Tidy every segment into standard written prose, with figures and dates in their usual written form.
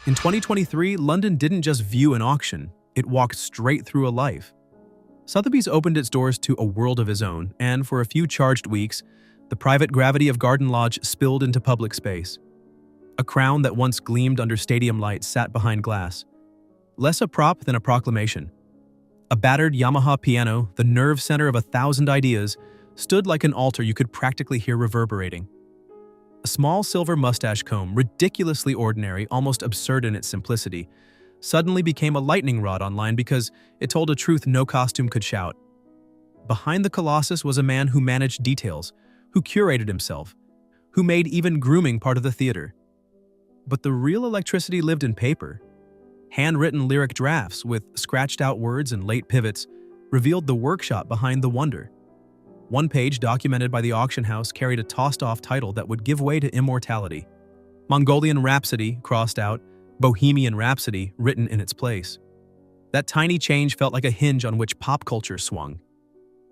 In 2023, London didn't just view an auction, it walked straight through a life. Sotheby's opened its doors to a world of his own, and for a few charged weeks, the private gravity of Garden Lodge spilled into public space. A crown that once gleamed under stadium lights sat behind glass. Less a prop than a proclamation. A battered Yamaha piano, the nerve center of 1,000 ideas, stood like an altar you could practically hear reverberating. A small silver mustache comb, ridiculously ordinary, almost absurd in its simplicity, suddenly became a lightning rod online because it told a truth no costume could shout. Behind the Colossus was a man who managed details, who curated himself, who made even grooming part of the theater. But the real electricity lived in paper. Handwritten lyric drafts with scratched-out words and late pivots revealed the workshop behind the wonder. One page documented by the auction house carried a tossed-off title that would give way to immortality. Mongolian Rhapsody crossed out, Bohemian Rhapsody written in its place. That tiny change felt like a hinge on which pop culture swung.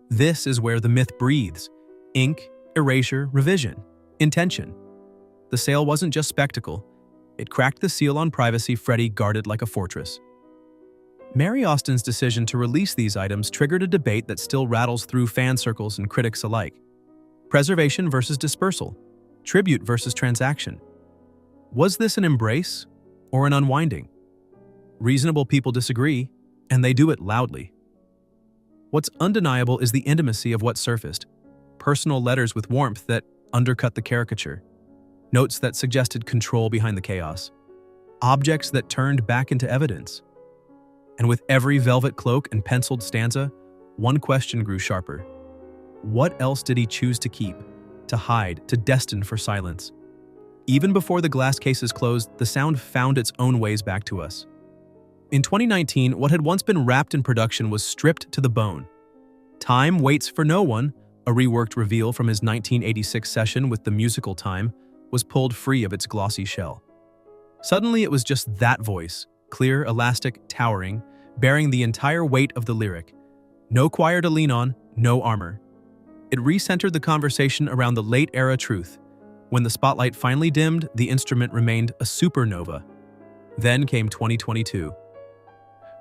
This is where the myth breathes. Ink, erasure, revision, intention. The sale wasn't just spectacle. It cracked the seal on privacy Freddie guarded like a fortress. Mary Austin's decision to release these items triggered a debate that still rattles through fan circles and critics alike. Preservation versus dispersal, tribute versus transaction. Was this an embrace or an unwinding? Reasonable people disagree, and they do it loudly. What's undeniable is the intimacy of what surfaced. Personal letters with warmth that undercut the caricature. Notes that suggested control behind the chaos. Objects that turned back into evidence. And with every velvet cloak and penciled stanza, one question grew sharper. What else did he choose to keep, to hide, to destine for silence? Even before the glass cases closed, the sound found its own ways back to us. In 2019, what had once been wrapped in production was stripped to the bone. Time Waits for No One, a reworked reveal from his 1986 session with the musical Time, was pulled free of its glossy shell. Suddenly it was just that voice, clear, elastic, towering, bearing the entire weight of the lyric. No choir to lean on, no armor. It recentered the conversation around the late-era truth. When the spotlight finally dimmed, the instrument remained a supernova. Then came 2022.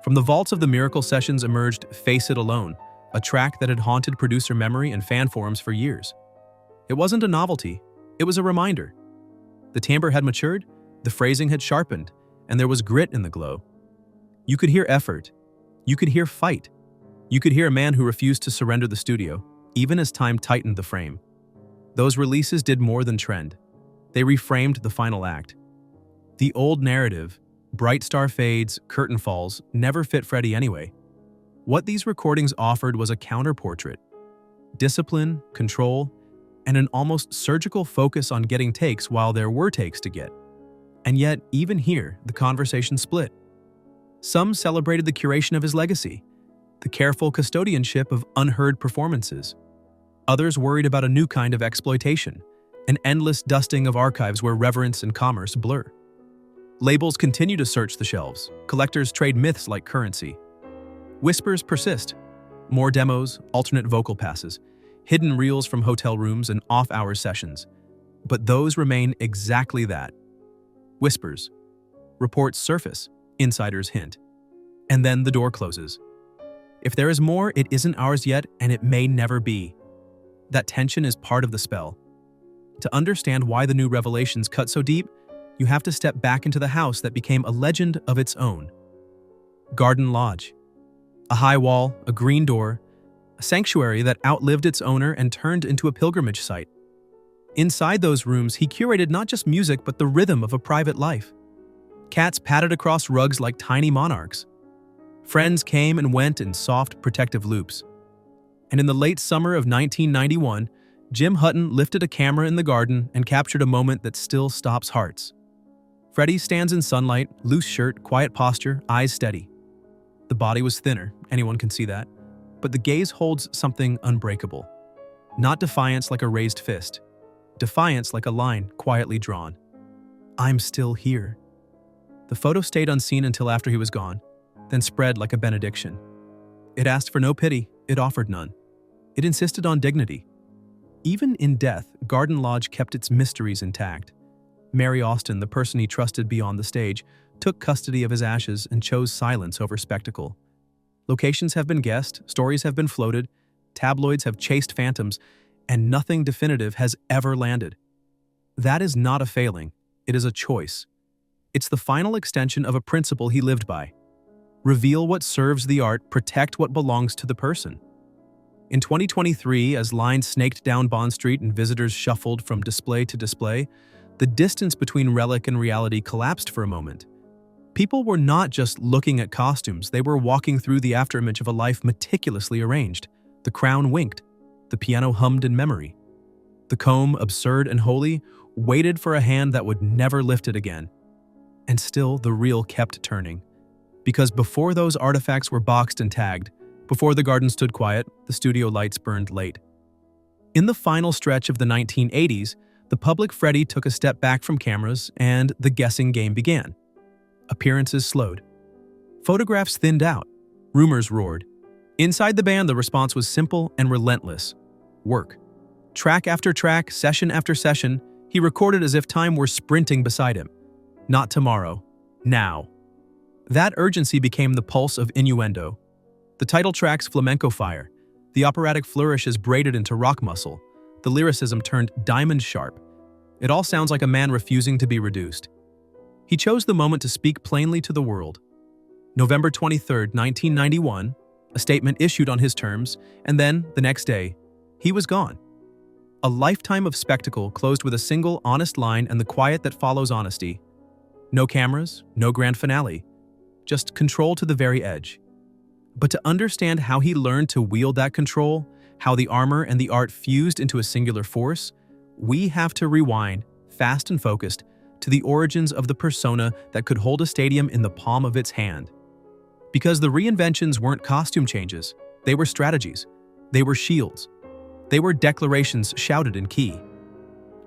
From the vaults of the Miracle Sessions emerged Face It Alone, a track that had haunted producer memory and fan forums for years. It wasn't a novelty, it was a reminder. The timbre had matured, the phrasing had sharpened, and there was grit in the glow. You could hear effort. You could hear fight. You could hear a man who refused to surrender the studio, even as time tightened the frame. Those releases did more than trend. They reframed the final act. The old narrative, bright star fades, curtain falls, never fit Freddie anyway. What these recordings offered was a counterportrait. Discipline, control, and an almost surgical focus on getting takes while there were takes to get. And yet, even here, the conversation split. Some celebrated the curation of his legacy, the careful custodianship of unheard performances. Others worried about a new kind of exploitation, an endless dusting of archives where reverence and commerce blur. Labels continue to search the shelves. Collectors trade myths like currency. Whispers persist. More demos, alternate vocal passes, hidden reels from hotel rooms and off-hour sessions. But those remain exactly that. Whispers. Reports surface, insiders hint. And then the door closes. If there is more, it isn't ours yet, and it may never be. That tension is part of the spell. To understand why the new revelations cut so deep, you have to step back into the house that became a legend of its own. Garden Lodge. A high wall, a green door, a sanctuary that outlived its owner and turned into a pilgrimage site. Inside those rooms, he curated not just music but the rhythm of a private life. Cats padded across rugs like tiny monarchs. Friends came and went in soft, protective loops. And in the late summer of 1991, Jim Hutton lifted a camera in the garden and captured a moment that still stops hearts. Freddie stands in sunlight, loose shirt, quiet posture, eyes steady. The body was thinner, anyone can see that, but the gaze holds something unbreakable. Not defiance like a raised fist. Defiance like a line quietly drawn. I'm still here. The photo stayed unseen until after he was gone, then spread like a benediction. It asked for no pity, it offered none. It insisted on dignity. Even in death, Garden Lodge kept its mysteries intact. Mary Austin, the person he trusted beyond the stage, took custody of his ashes and chose silence over spectacle. Locations have been guessed, stories have been floated, tabloids have chased phantoms, and nothing definitive has ever landed. That is not a failing, it is a choice. It's the final extension of a principle he lived by. Reveal what serves the art, protect what belongs to the person. In 2023, as lines snaked down Bond Street and visitors shuffled from display to display, the distance between relic and reality collapsed for a moment. People were not just looking at costumes, they were walking through the afterimage of a life meticulously arranged. The crown winked. The piano hummed in memory. The comb, absurd and holy, waited for a hand that would never lift it again. And still, the reel kept turning. Because before those artifacts were boxed and tagged, before the garden stood quiet, the studio lights burned late. In the final stretch of the 1980s, the public Freddie took a step back from cameras and the guessing game began. Appearances slowed. Photographs thinned out. Rumors roared. Inside the band, the response was simple and relentless. Work. Track after track, session after session, he recorded as if time were sprinting beside him. Not tomorrow. Now. That urgency became the pulse of innuendo. The title track's flamenco fire. The operatic flourishes braided into rock muscle. The lyricism turned diamond sharp. It all sounds like a man refusing to be reduced. He chose the moment to speak plainly to the world. November 23, 1991, a statement issued on his terms, and then, the next day, he was gone. A lifetime of spectacle closed with a single honest line and the quiet that follows honesty. No cameras, no grand finale, just control to the very edge. But to understand how he learned to wield that control, how the armor and the art fused into a singular force, we have to rewind, fast and focused, to the origins of the persona that could hold a stadium in the palm of its hand. Because the reinventions weren't costume changes, they were strategies, they were shields, they were declarations shouted in key.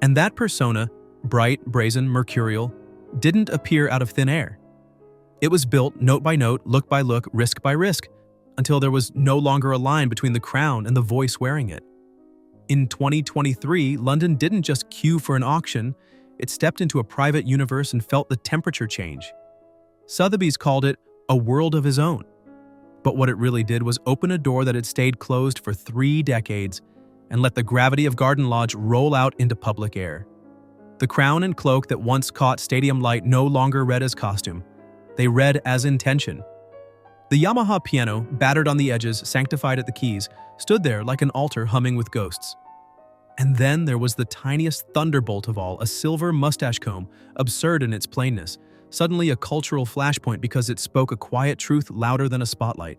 And that persona, bright, brazen, mercurial, didn't appear out of thin air. It was built note by note, look by look, risk by risk, until there was no longer a line between the crown and the voice wearing it. In 2023, London didn't just queue for an auction, it stepped into a private universe and felt the temperature change. Sothebys called it a world of his own. But what it really did was open a door that had stayed closed for 3 decades and let the gravity of Garden Lodge roll out into public air. The crown and cloak that once caught stadium light no longer read as costume. They read as intention. The Yamaha piano, battered on the edges, sanctified at the keys, stood there like an altar humming with ghosts. And then there was the tiniest thunderbolt of all, a silver mustache comb, absurd in its plainness, suddenly a cultural flashpoint because it spoke a quiet truth louder than a spotlight.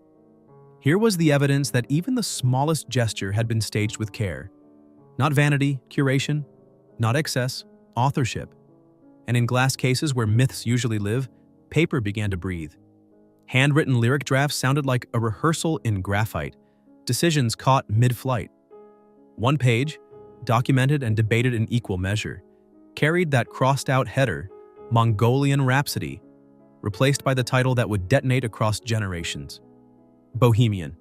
Here was the evidence that even the smallest gesture had been staged with care. Not vanity, curation, not excess, authorship. And in glass cases where myths usually live, paper began to breathe. Handwritten lyric drafts sounded like a rehearsal in graphite, decisions caught mid-flight. One page, documented and debated in equal measure, carried that crossed-out header, Mongolian Rhapsody, replaced by the title that would detonate across generations. Bohemian.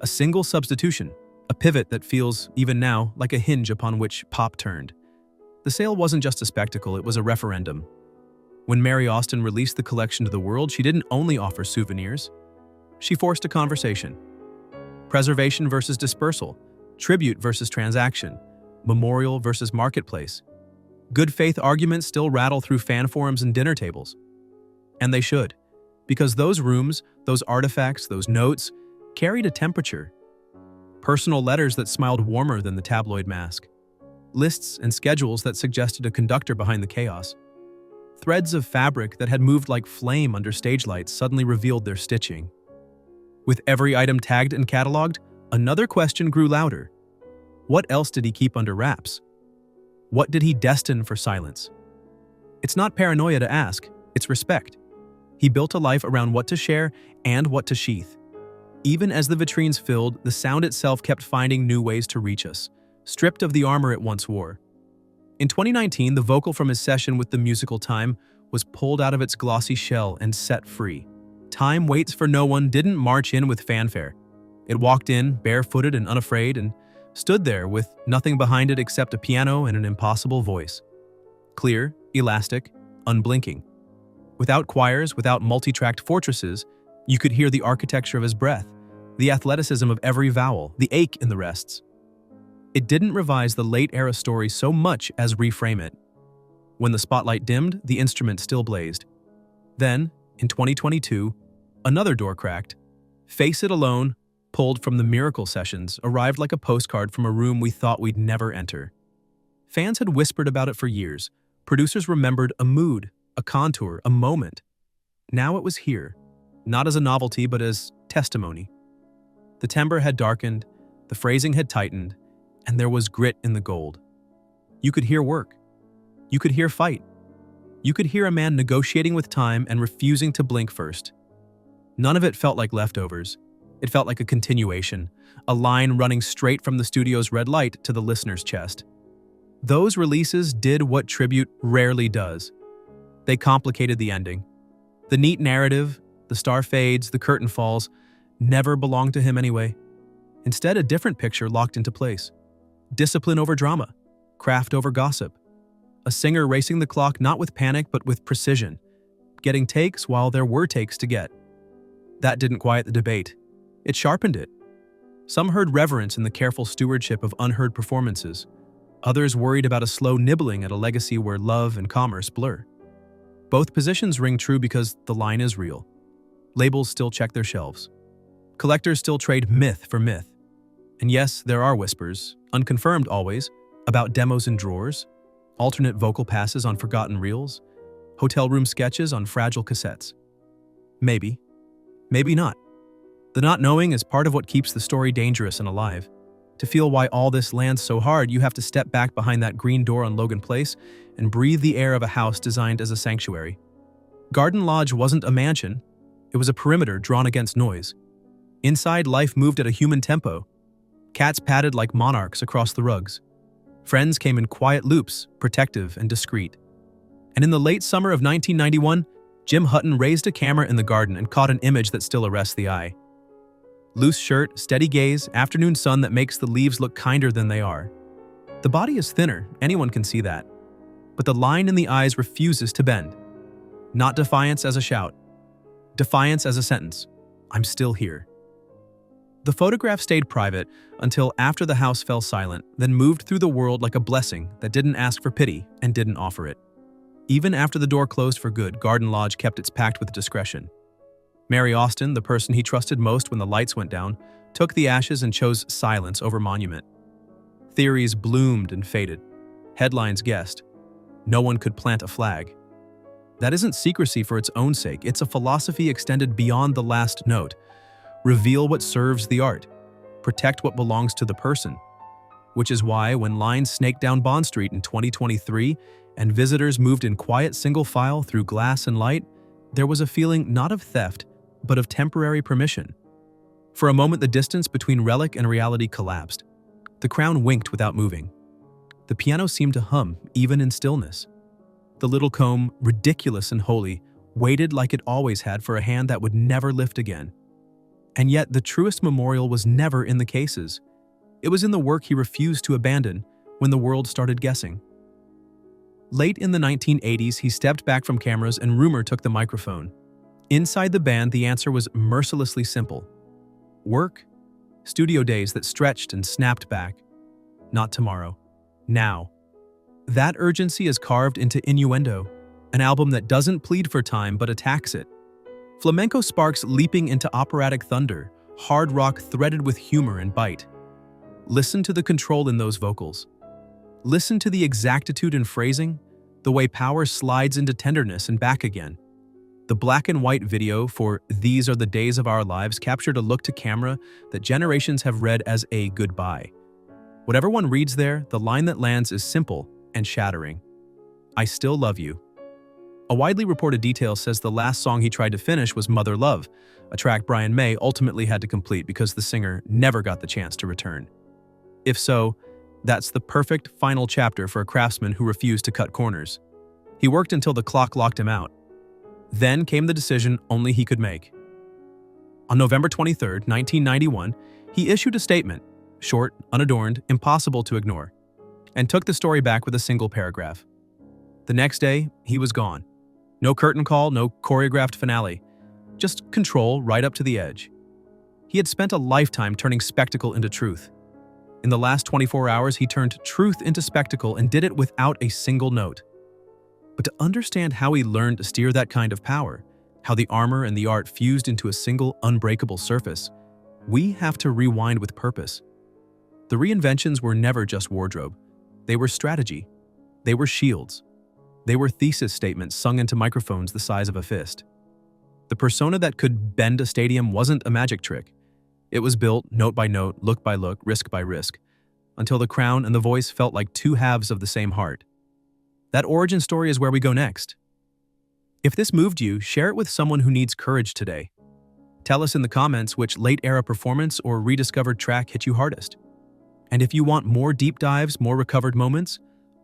A single substitution, a pivot that feels, even now, like a hinge upon which pop turned. The sale wasn't just a spectacle, it was a referendum. When Mary Austin released the collection to the world, she didn't only offer souvenirs. She forced a conversation. Preservation versus dispersal, tribute versus transaction, memorial versus marketplace. Good faith arguments still rattle through fan forums and dinner tables. And they should, because those rooms, those artifacts, those notes, carried a temperature. Personal letters that smiled warmer than the tabloid mask. Lists and schedules that suggested a conductor behind the chaos. Threads of fabric that had moved like flame under stage lights suddenly revealed their stitching. With every item tagged and cataloged, another question grew louder. What else did he keep under wraps? What did he destine for silence? It's not paranoia to ask, it's respect. He built a life around what to share and what to sheath. Even as the vitrines filled, the sound itself kept finding new ways to reach us, stripped of the armor it once wore. In 2019, the vocal from his session with the musical Time was pulled out of its glossy shell and set free. Time Waits for No One didn't march in with fanfare. It walked in, barefooted and unafraid, and stood there with nothing behind it except a piano and an impossible voice. Clear, elastic, unblinking. Without choirs, without multi-tracked fortresses, you could hear the architecture of his breath, the athleticism of every vowel, the ache in the rests. It didn't revise the late-era story so much as reframe it. When the spotlight dimmed, the instrument still blazed. Then, in 2022, another door cracked. Face It Alone, pulled from the Miracle Sessions, arrived like a postcard from a room we thought we'd never enter. Fans had whispered about it for years. Producers remembered a mood, a contour, a moment. Now it was here, not as a novelty but as testimony. The timbre had darkened, the phrasing had tightened, and there was grit in the gold. You could hear work. You could hear fight. You could hear a man negotiating with time and refusing to blink first. None of it felt like leftovers. It felt like a continuation, a line running straight from the studio's red light to the listener's chest. Those releases did what tribute rarely does. They complicated the ending. The neat narrative, the star fades, the curtain falls, never belonged to him anyway. Instead, a different picture locked into place. Discipline over drama, craft over gossip. A singer racing the clock not with panic but with precision, getting takes while there were takes to get. That didn't quiet the debate. It sharpened it. Some heard reverence in the careful stewardship of unheard performances. Others worried about a slow nibbling at a legacy where love and commerce blur. Both positions ring true because the line is real. Labels still check their shelves. Collectors still trade myth for myth. And yes, there are whispers, unconfirmed always, about demos in drawers, alternate vocal passes on forgotten reels, hotel room sketches on fragile cassettes. Maybe. Maybe not. The not knowing is part of what keeps the story dangerous and alive. To feel why all this lands so hard, you have to step back behind that green door on Logan Place and breathe the air of a house designed as a sanctuary. Garden Lodge wasn't a mansion. It was a perimeter drawn against noise. Inside, life moved at a human tempo. Cats padded like monarchs across the rugs. Friends came in quiet loops, protective and discreet. And in the late summer of 1991, Jim Hutton raised a camera in the garden and caught an image that still arrests the eye. Loose shirt, steady gaze, afternoon sun that makes the leaves look kinder than they are. The body is thinner, anyone can see that. But the line in the eyes refuses to bend. Not defiance as a shout. Defiance as a sentence. I'm still here. The photograph stayed private until after the house fell silent, then moved through the world like a blessing that didn't ask for pity and didn't offer it. Even after the door closed for good, Garden Lodge kept its pact with discretion. Mary Austin, the person he trusted most when the lights went down, took the ashes and chose silence over monument. Theories bloomed and faded. Headlines guessed. No one could plant a flag. That isn't secrecy for its own sake. It's a philosophy extended beyond the last note. Reveal what serves the art. Protect what belongs to the person. Which is why when lines snaked down Bond Street in 2023 and visitors moved in quiet single file through glass and light, there was a feeling not of theft, but of temporary permission. For a moment, the distance between relic and reality collapsed. The crown winked without moving. The piano seemed to hum, even in stillness. The little comb, ridiculous and holy, waited like it always had for a hand that would never lift again. And yet, the truest memorial was never in the cases. It was in the work he refused to abandon when the world started guessing. Late in the 1980s, he stepped back from cameras and rumor took the microphone. Inside the band, the answer was mercilessly simple. Work, studio days that stretched and snapped back. Not tomorrow. Now. That urgency is carved into Innuendo, an album that doesn't plead for time but attacks it. Flamenco sparks leaping into operatic thunder, hard rock threaded with humor and bite. Listen to the control in those vocals. Listen to the exactitude in phrasing, the way power slides into tenderness and back again. The black and white video for These Are the Days of Our Lives captured a look to camera that generations have read as a goodbye. Whatever one reads there, the line that lands is simple and shattering. I still love you. A widely reported detail says the last song he tried to finish was Mother Love, a track Brian May ultimately had to complete because the singer never got the chance to return. If so, that's the perfect final chapter for a craftsman who refused to cut corners. He worked until the clock locked him out. Then came the decision only he could make. On November 23, 1991, he issued a statement, short, unadorned, impossible to ignore, and took the story back with a single paragraph. The next day, he was gone. No curtain call, no choreographed finale. Just control right up to the edge. He had spent a lifetime turning spectacle into truth. In the last 24 hours, he turned truth into spectacle and did it without a single note. But to understand how he learned to steer that kind of power, how the armor and the art fused into a single unbreakable surface, we have to rewind with purpose. The reinventions were never just wardrobe. They were strategy. They were shields. They were thesis statements sung into microphones the size of a fist. The persona that could bend a stadium wasn't a magic trick. It was built note by note, look by look, risk by risk, until the crown and the voice felt like two halves of the same heart. That origin story is where we go next. If this moved you, share it with someone who needs courage today. Tell us in the comments which late-era performance or rediscovered track hit you hardest. And if you want more deep dives, more recovered moments,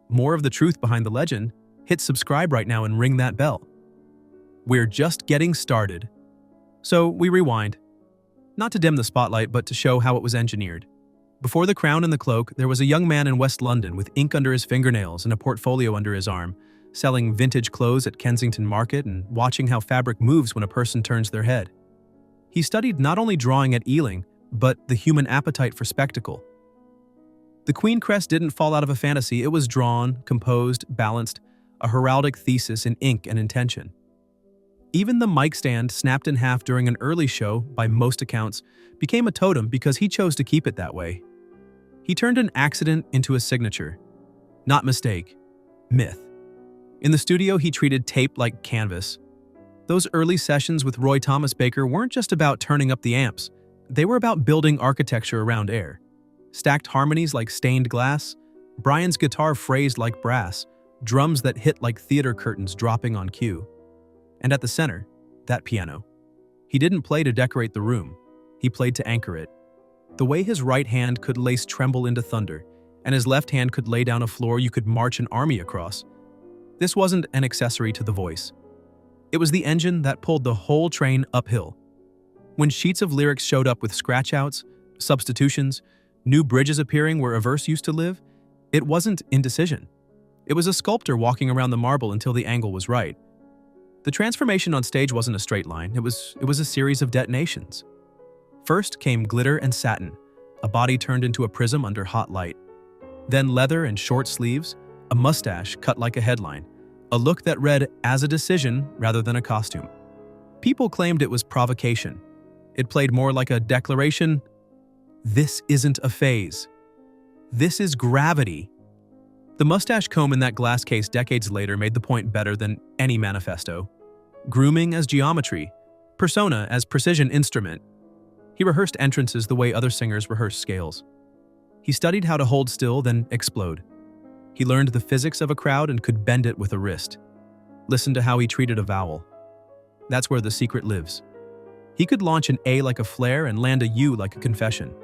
more of the truth behind the legend, hit subscribe right now and ring that bell. We're just getting started. So we rewind. Not to dim the spotlight, but to show how it was engineered. Before the crown and the cloak, there was a young man in West London with ink under his fingernails and a portfolio under his arm, selling vintage clothes at Kensington Market and watching how fabric moves when a person turns their head. He studied not only drawing at Ealing, but the human appetite for spectacle. The Queen crest didn't fall out of a fantasy. It was drawn, composed, balanced, a heraldic thesis in ink and intention. Even the mic stand, snapped in half during an early show, by most accounts, became a totem because he chose to keep it that way. He turned an accident into a signature. Not mistake, myth. In the studio, he treated tape like canvas. Those early sessions with Roy Thomas Baker weren't just about turning up the amps. They were about building architecture around air. Stacked harmonies like stained glass, Brian's guitar phrased like brass, drums that hit like theater curtains dropping on cue. And at the center, that piano. He didn't play to decorate the room. He played to anchor it. The way his right hand could lace tremble into thunder, and his left hand could lay down a floor you could march an army across. This wasn't an accessory to the voice. It was the engine that pulled the whole train uphill. When sheets of lyrics showed up with scratch-outs, substitutions, new bridges appearing where a verse used to live, it wasn't indecision. It was a sculptor walking around the marble until the angle was right. The transformation on stage wasn't a straight line, it was a series of detonations. First came glitter and satin, a body turned into a prism under hot light. Then leather and short sleeves, a mustache cut like a headline, a look that read as a decision rather than a costume. People claimed it was provocation. It played more like a declaration. This isn't a phase. This is gravity. The mustache comb in that glass case decades later made the point better than any manifesto. Grooming as geometry, persona as precision instrument. He rehearsed entrances the way other singers rehearse scales. He studied how to hold still, then explode. He learned the physics of a crowd and could bend it with a wrist. Listen to how he treated a vowel. That's where the secret lives. He could launch an A like a flare and land a U like a confession.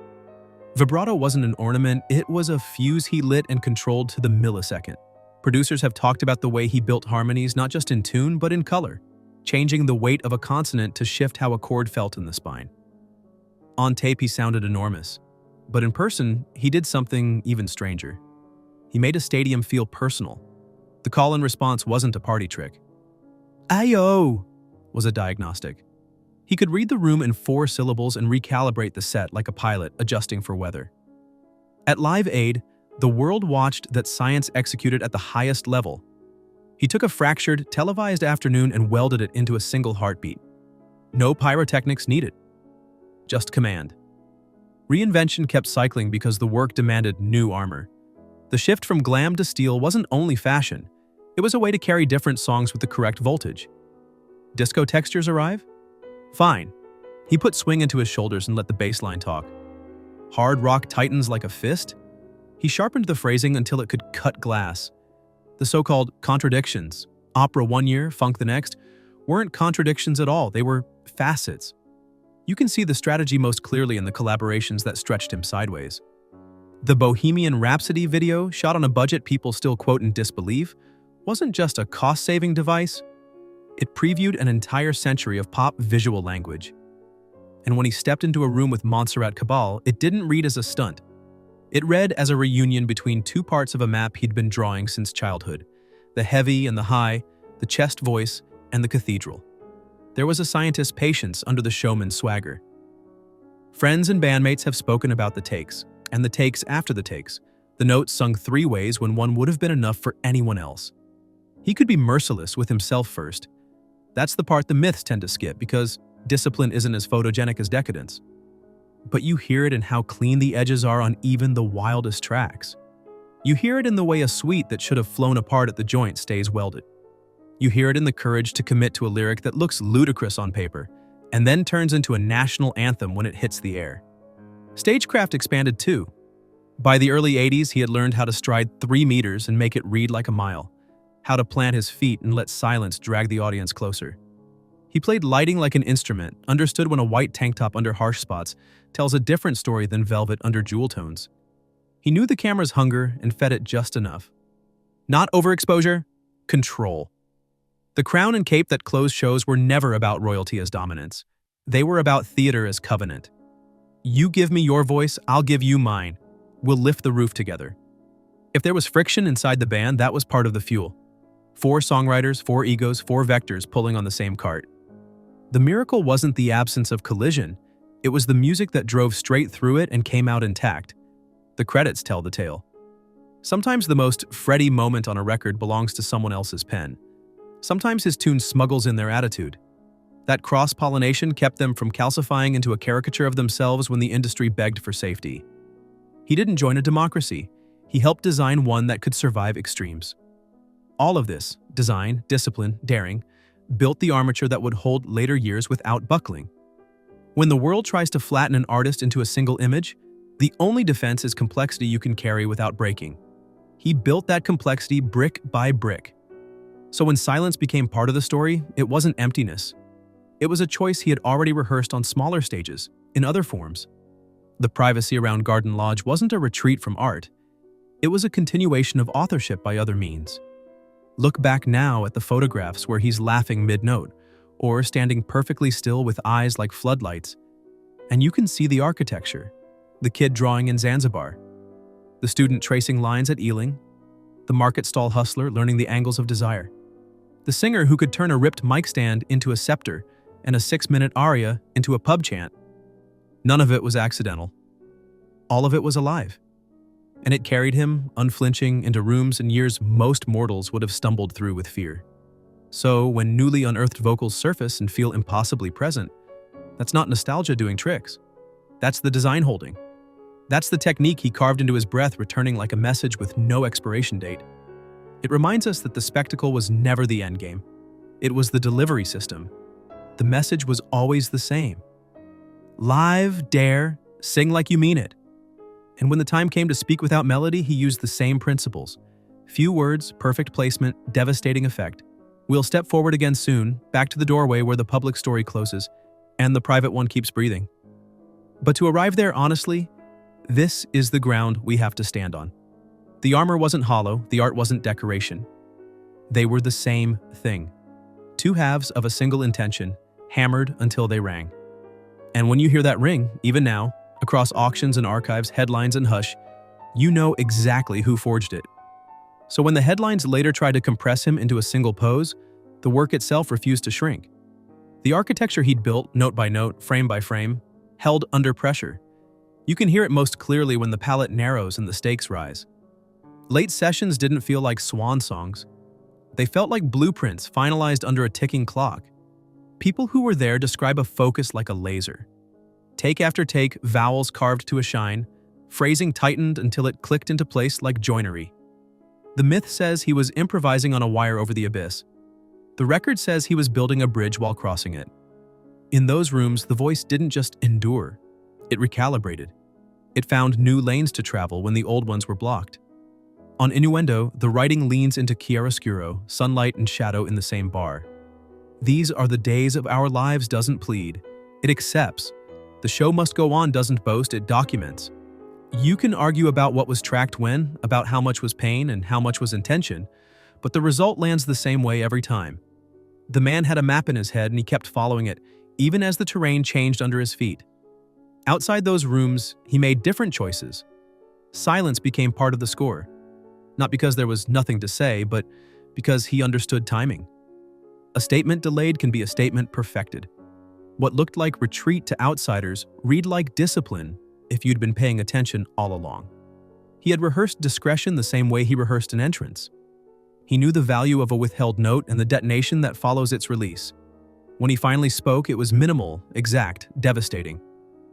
Vibrato wasn't an ornament, it was a fuse he lit and controlled to the millisecond. Producers have talked about the way he built harmonies not just in tune but in color, changing the weight of a consonant to shift how a chord felt in the spine. On tape he sounded enormous, but in person he did something even stranger. He made a stadium feel personal. The call and response wasn't a party trick. Ayo was a diagnostic. He could read the room in 4 syllables and recalibrate the set like a pilot adjusting for weather. At Live Aid, the world watched that science executed at the highest level. He took a fractured, televised afternoon and welded it into a single heartbeat. No pyrotechnics needed. Just command. Reinvention kept cycling because the work demanded new armor. The shift from glam to steel wasn't only fashion, it was a way to carry different songs with the correct voltage. Disco textures arrive? Fine. He put swing into his shoulders and let the bass line talk. Hard rock tightens like a fist? He sharpened the phrasing until it could cut glass. The so-called contradictions, opera one year, funk the next, weren't contradictions at all, they were facets. You can see the strategy most clearly in the collaborations that stretched him sideways. The Bohemian Rhapsody video, shot on a budget people still quote in disbelief, wasn't just a cost-saving device. It previewed an entire century of pop visual language. And when he stepped into a room with Montserrat Cabal, it didn't read as a stunt. It read as a reunion between 2 parts of a map he'd been drawing since childhood. The heavy and the high, the chest voice, and the cathedral. There was a scientist's patience under the showman's swagger. Friends and bandmates have spoken about the takes, and the takes after the takes, the notes sung 3 ways when one would have been enough for anyone else. He could be merciless with himself first. That's the part the myths tend to skip because discipline isn't as photogenic as decadence. But you hear it in how clean the edges are on even the wildest tracks. You hear it in the way a sweet that should have flown apart at the joint stays welded. You hear it in the courage to commit to a lyric that looks ludicrous on paper and then turns into a national anthem when it hits the air. Stagecraft expanded too. By the early 80s, he had learned how to stride 3 meters and make it read like a mile, how to plant his feet and let silence drag the audience closer. He played lighting like an instrument, understood when a white tank top under harsh spots tells a different story than velvet under jewel tones. He knew the camera's hunger and fed it just enough. Not overexposure, control. The crown and cape that closed shows were never about royalty as dominance. They were about theater as covenant. You give me your voice, I'll give you mine. We'll lift the roof together. If there was friction inside the band, that was part of the fuel. 4 songwriters, 4 egos, 4 vectors pulling on the same cart. The miracle wasn't the absence of collision, it was the music that drove straight through it and came out intact. The credits tell the tale. Sometimes the most Freddie moment on a record belongs to someone else's pen. Sometimes his tune smuggles in their attitude. That cross-pollination kept them from calcifying into a caricature of themselves when the industry begged for safety. He didn't join a democracy. He helped design one that could survive extremes. All of this, design, discipline, daring, built the armature that would hold later years without buckling. When the world tries to flatten an artist into a single image, the only defense is complexity you can carry without breaking. He built that complexity brick by brick. So when silence became part of the story, it wasn't emptiness. It was a choice he had already rehearsed on smaller stages, in other forms. The privacy around Garden Lodge wasn't a retreat from art. It was a continuation of authorship by other means. Look back now at the photographs where he's laughing mid-note, or standing perfectly still with eyes like floodlights, and you can see the architecture, the kid drawing in Zanzibar, the student tracing lines at Ealing, the market stall hustler learning the angles of desire, the singer who could turn a ripped mic stand into a scepter and a 6-minute aria into a pub chant. None of it was accidental. All of it was alive. And it carried him, unflinching, into rooms and years most mortals would have stumbled through with fear. So, when newly unearthed vocals surface and feel impossibly present, that's not nostalgia doing tricks. That's the design holding. That's the technique he carved into his breath, returning like a message with no expiration date. It reminds us that the spectacle was never the endgame. It was the delivery system. The message was always the same. Live, dare, sing like you mean it. And when the time came to speak without melody, he used the same principles. Few words, perfect placement, devastating effect. We'll step forward again soon, back to the doorway where the public story closes, and the private one keeps breathing. But to arrive there honestly, this is the ground we have to stand on. The armor wasn't hollow, the art wasn't decoration. They were the same thing. 2 halves of a single intention, hammered until they rang. And when you hear that ring, even now, across auctions and archives, headlines and hush, you know exactly who forged it. So when the headlines later tried to compress him into a single pose, the work itself refused to shrink. The architecture he'd built, note by note, frame by frame, held under pressure. You can hear it most clearly when the palette narrows and the stakes rise. Late sessions didn't feel like swan songs. They felt like blueprints finalized under a ticking clock. People who were there describe a focus like a laser. Take after take, vowels carved to a shine, phrasing tightened until it clicked into place like joinery. The myth says he was improvising on a wire over the abyss. The record says he was building a bridge while crossing it. In those rooms, the voice didn't just endure. It recalibrated. It found new lanes to travel when the old ones were blocked. On Innuendo, the writing leans into chiaroscuro, sunlight and shadow in the same bar. These are the days of our lives doesn't plead. It accepts. The show must go on doesn't boast, it documents. You can argue about what was tracked when, about how much was pain and how much was intention, but the result lands the same way every time. The man had a map in his head and he kept following it, even as the terrain changed under his feet. Outside those rooms, he made different choices. Silence became part of the score. Not because there was nothing to say, but because he understood timing. A statement delayed can be a statement perfected. What looked like retreat to outsiders read like discipline if you'd been paying attention all along. He had rehearsed discretion the same way he rehearsed an entrance. He knew the value of a withheld note and the detonation that follows its release. When he finally spoke, it was minimal, exact, devastating.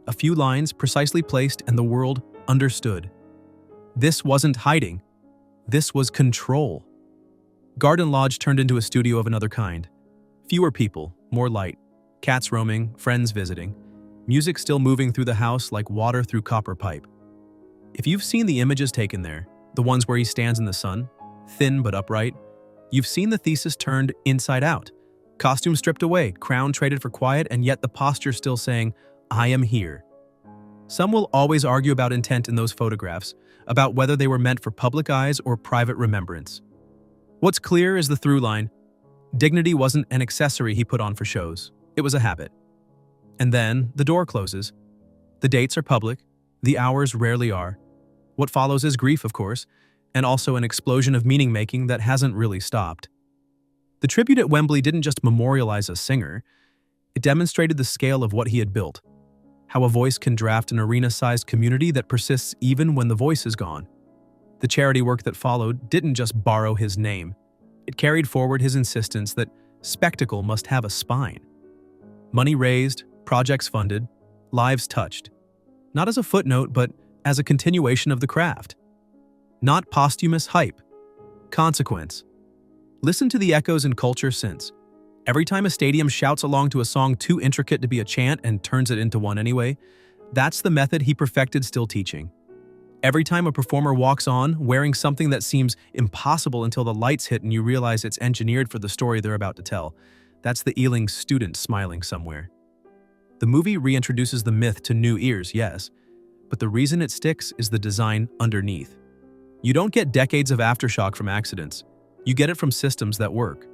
A few lines precisely placed and the world understood. This wasn't hiding. This was control. Garden Lodge turned into a studio of another kind. Fewer people, more light. Cats roaming, friends visiting. Music still moving through the house like water through copper pipe. If you've seen the images taken there, the ones where he stands in the sun, thin but upright, you've seen the thesis turned inside out. Costume stripped away, crown traded for quiet, and yet the posture still saying, I am here. Some will always argue about intent in those photographs, about whether they were meant for public eyes or private remembrance. What's clear is the through line. Dignity wasn't an accessory he put on for shows. It was a habit. And then the door closes. The dates are public. The hours rarely are. What follows is grief, of course, and also an explosion of meaning-making that hasn't really stopped. The tribute at Wembley didn't just memorialize a singer. It demonstrated the scale of what he had built, how a voice can draft an arena-sized community that persists even when the voice is gone. The charity work that followed didn't just borrow his name. It carried forward his insistence that spectacle must have a spine. Money raised, projects funded, lives touched. Not as a footnote, but as a continuation of the craft. Not posthumous hype. Consequence. Listen to the echoes in culture since. Every time a stadium shouts along to a song too intricate to be a chant and turns it into one anyway, that's the method he perfected still teaching. Every time a performer walks on, wearing something that seems impossible until the lights hit and you realize it's engineered for the story they're about to tell, that's the Ealing student smiling somewhere. The movie reintroduces the myth to new ears, yes, but the reason it sticks is the design underneath. You don't get decades of aftershock from accidents. You get it from systems that work.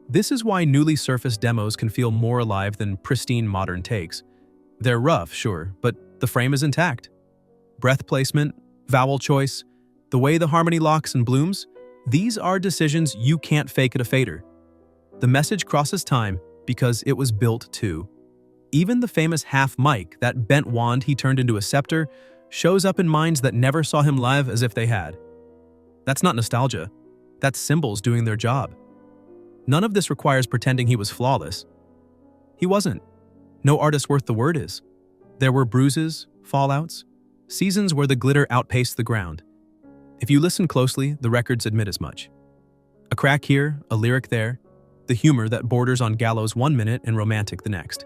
This is why newly surfaced demos can feel more alive than pristine modern takes. They're rough, sure, but the frame is intact. Breath placement, vowel choice, the way the harmony locks and blooms, these are decisions you can't fake at a fader. The message crosses time because it was built to. Even the famous half mic, that bent wand he turned into a scepter, shows up in minds that never saw him live as if they had. That's not nostalgia. That's symbols doing their job. None of this requires pretending he was flawless. He wasn't. No artist worth the word is. There were bruises, fallouts, seasons where the glitter outpaced the ground. If you listen closely, the records admit as much. A crack here, a lyric there, the humor that borders on gallows 1 minute and romantic the next.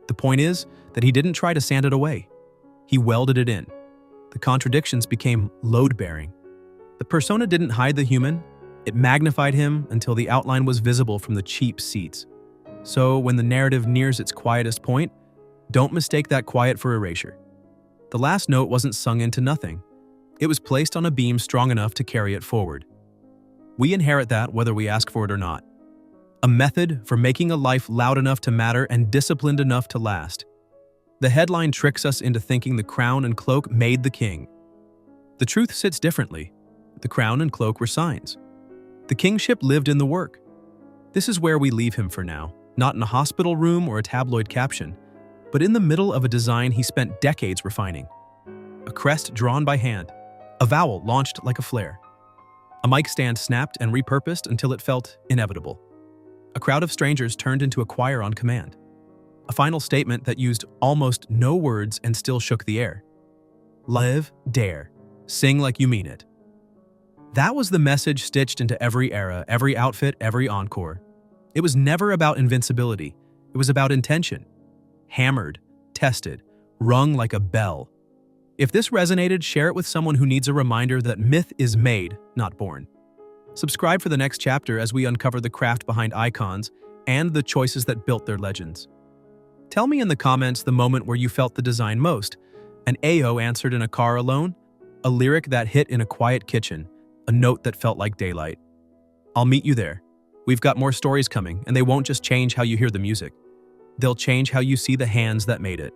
The point is that he didn't try to sand it away. He welded it in. The contradictions became load-bearing. The persona didn't hide the human. It magnified him until the outline was visible from the cheap seats. So when the narrative nears its quietest point, don't mistake that quiet for erasure. The last note wasn't sung into nothing. It was placed on a beam strong enough to carry it forward. We inherit that whether we ask for it or not. A method for making a life loud enough to matter and disciplined enough to last. The headline tricks us into thinking the crown and cloak made the king. The truth sits differently. The crown and cloak were signs. The kingship lived in the work. This is where we leave him for now, not in a hospital room or a tabloid caption, but in the middle of a design he spent decades refining. A crest drawn by hand, a vowel launched like a flare. A mic stand snapped and repurposed until it felt inevitable. A crowd of strangers turned into a choir on command. A final statement that used almost no words and still shook the air. Live, dare, sing like you mean it. That was the message stitched into every era, every outfit, every encore. It was never about invincibility. It was about intention. Hammered, tested, rung like a bell. If this resonated, share it with someone who needs a reminder that myth is made, not born. Subscribe for the next chapter as we uncover the craft behind icons and the choices that built their legends. Tell me in the comments the moment where you felt the design most. An AO answered in a car alone, a lyric that hit in a quiet kitchen, a note that felt like daylight. I'll meet you there. We've got more stories coming, and they won't just change how you hear the music. They'll change how you see the hands that made it.